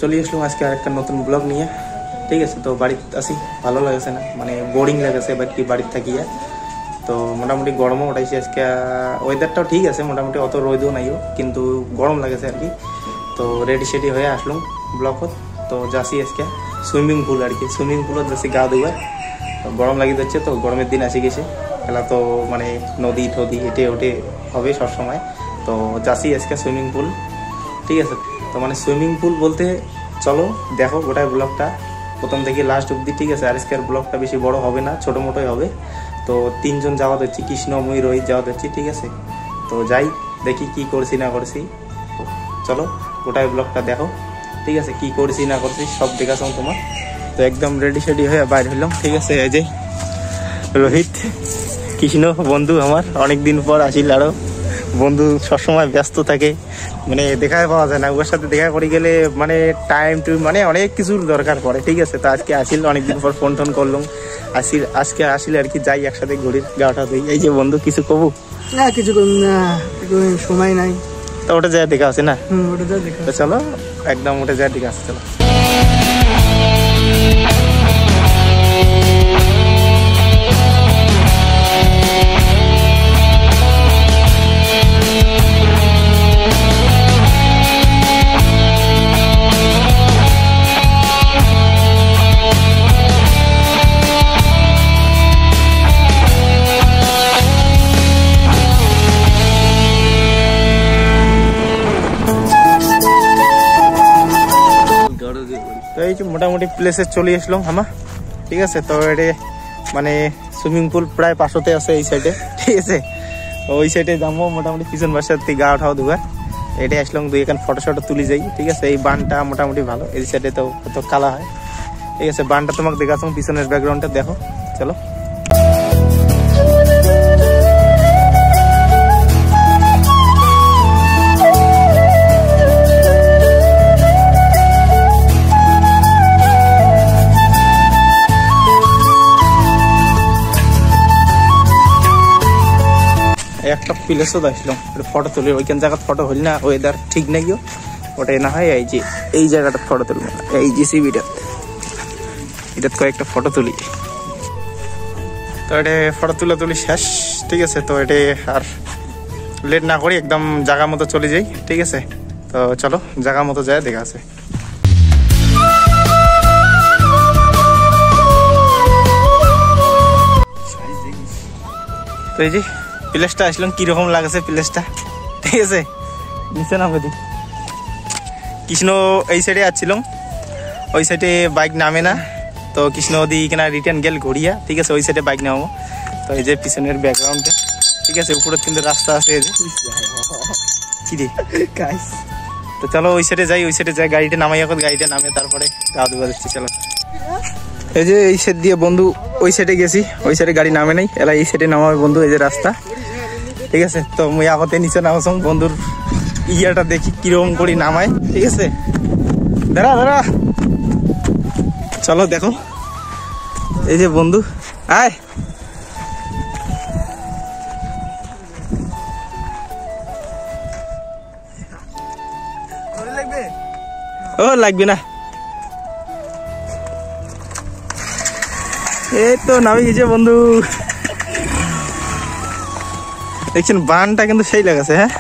চলে আসলাম আজকে আরেকটা নতুন ব্লগ নিয়ে। ঠিক আছে, তো বাড়িতে আসি, ভালো লাগছে না, মানে বোরিং লাগছে এবার কি বাড়িতে থাকিয়া। তো মোটামুটি গরমও উঠাইছি আজকে, ওয়েদারটাও ঠিক আছে মোটামুটি, অত রোদও নাইও, কিন্তু গরম লাগেছে আর কি। তো রেডি সেডি হয়ে আসলাম ব্লকত। তো যাচ্ছি আজকে সুইমিং পুল আর কি, সুইমিং পুলত যাচ্ছি গা ধোয়ার। গরম লাগি যাচ্ছে, তো গরমের দিন আসি গেছে, খেলা তো মানে নদী টদী হেঁটে ওঠে হবে সবসময়। তো যাচ্ছি আজকে সুইমিং পুল। ঠিক আছে, তো মানে সুইমিং পুল বলতে চলো দেখো গোটাই ব্লগটা প্রথম থেকে লাস্ট অব্দি। ঠিক আছে, আর আজকের ব্লগটা বেশি বড় হবে না, ছোটো মোটোই হবে। তো 3 জন যাওয়া হচ্ছে, কৃষ্ণ মুই রোহিত যাওয়া হচ্ছে। ঠিক আছে, তো যাই দেখি কি করছি না করছি, চলো গোটাই ব্লগটা দেখো। ঠিক আছে, কি করছি না করছি সব দেখাচ্ছ তোমার। তো একদম রেডি সেডি হয়ে বাইর হইলাম। ঠিক আছে, এই যে রোহিত কৃষ্ণ বন্ধু আমার, অনেকদিন পর আসিল। আরও বন্ধু সবসময় ব্যস্ত থাকে, মানে দেখাই পাওয়া যায় না, ওর সাথে দেখা করে গেলে মানে টাইম টু মানে অনেক কিছুর দরকার পড়ে। ঠিক আছে, তো আজকে আসিল, অনেকদিন পর ফোন টোন করলাম, আজকে আসিল আর কি, যাই একসাথে ঘুরির গাটা ধুই। এই যে বন্ধু কিছু কবু না, কিছু সময় নাই, তো ওটা যায় দেখা আছে না। ওটা যা দেখা, তো চলো একদম ওটা যায় দেখা আছে, চলো। তো এই যে মোটামুটি প্লেসে চলে আসলাম আমার। ঠিক আছে, তো এটা মানে সুইমিং পুল প্রায় পাশতে আছে এই সাইডে। ঠিক আছে, ওই সাইডে যাবো মোটামুটি পিছন বাসার থেকে গা ওঠাও দুবার। এটাই আসলাম, দুই এখানে ফটো শটো তুলি যাই। ঠিক আছে, এই বানটা মোটামুটি ভালো, এই সাইডে তো কত কালা হয়। ঠিক আছে, বানটা তোমাকে দেখাচ্ছ, পিছনের ব্যাকগ্রাউন্ডটা দেখো, চলো। একটা প্লেসও আসলাম ফটো তুলি, ওইখান জায়গা ফটো হইল না, ওয়েদার ঠিক নাই গো, ওটাই না হয় এই যে এই জায়গাটা ফটো তুলবো, এই যে সিবিটা এটা কয়েকটা ফটো তুলি। তো এটা ফটো তুলি শেষ। ঠিক আছে, তো এটা আর লেট না করি একদম জায়গা মতো চলে যাই। ঠিক আছে, তো চলো জায়গা মতো যায় দেখা আছে। তো এই যে প্লেসটা আসলাম, কিরকম লাগছে প্লেসটা। ঠিক আছে, নিচে নামে দি কৃষ্ণ এই সাইডে আসছিলাম, ওই সাইডে বাইক নামে না, তো কৃষ্ণ দি কিনা রিটার্ন গেল ঘুরিয়া। ঠিক আছে, ওই সাইডে বাইক নামাবো। তো এই যে পিছনের ব্যাকগ্রাউন্ডে, ঠিক আছে, উপরের কিন্তু রাস্তা আছে, এই যে কি রে গাইস। তো চলো ওই সাইডে যাই, গাড়িটা নামাই, এখন গাড়িটা নামে তারপরে গা ধুয়া দিচ্ছি, চলো। এই যে এই সাইড দিয়ে বন্ধু ওই সাইডে গেছি, ওই সাইডে গাড়ি নামে নাই, এলা এই সাইডে নামাবে বন্ধু, এই যে রাস্তা। ঠিক আছে, তো মুই আগতে নিচে নামছং, বন্ধুর ইয়াটা দেখি কিরকম করি নামায়। ঠিক আছে, দাঁড়া চলো দেখো, এই যে বন্ধু আয়। ও লাগবে না, এই তো নামে গেছে বন্ধু। দেখছেন বানটা কিন্তু সেই লাগাছে, হ্যাঁ।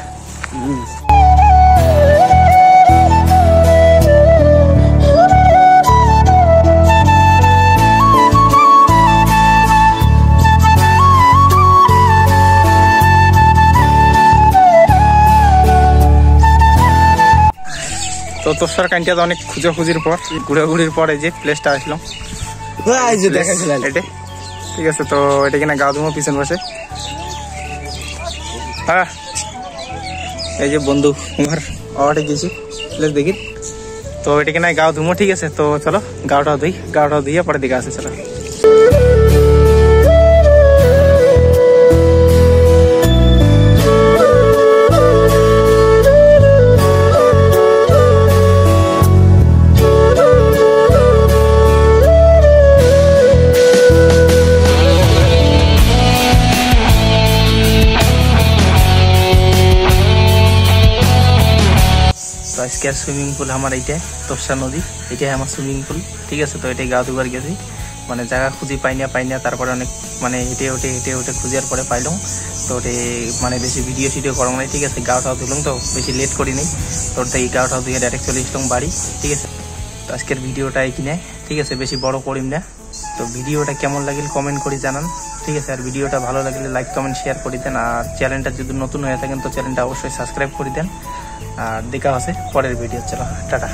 তো তোর কান্টিয়াতে অনেক খুঁজির পর, ঘুরাঘুরির পর এই যে প্লেসটা আসলাম। ঠিক আছে, তো এটা কিনা গা ধুমো পিছন বসে। হ্যাঁ, এই যে বন্ধু আমার আওয়াটে গেছি প্লেস দেখি, তো এটা কিনা গা ধুমো। ঠিক আছে, তো চলো গাওটা ধুইয়া পরে দিকে আসে, চলো। আজকের সুইমিং পুল আমার এইটাই তোপসা নদী, এটাই আমার সুইমিং পুল। ঠিক আছে, তো এটাই গা ধুবার গেছি, মানে জায়গা খুঁজি পাই না, তারপরে অনেক মানে হেঁটে ওঠে খুঁজার পরে পাইলাম। তো ওটে মানে বেশি ভিডিও টিডিও করা নাই। ঠিক আছে, গাওটাও ধুলাম, তো বেশি লেট করি নাই। তো ওর থেকে গাওটাও ধুয়ে ডাইরেক্ট চলে আসলাম বাড়ি। ঠিক আছে, তো আজকের ভিডিওটা এইখানে। ঠিক আছে, বেশি বড় করিম না। তো ভিডিওটা কেমন লাগিল কমেন্ট করে জানান। ঠিক আছে, আর ভিডিওটা ভালো লাগলে লাইক কমেন্ট শেয়ার করে দেন। আর চ্যানেলটা যদি নতুন হয়ে থাকেন তো চ্যানেলটা অবশ্যই সাবস্ক্রাইব করে দেন। আর দেখা আছে পরের ভিডিও। চলো টাটা।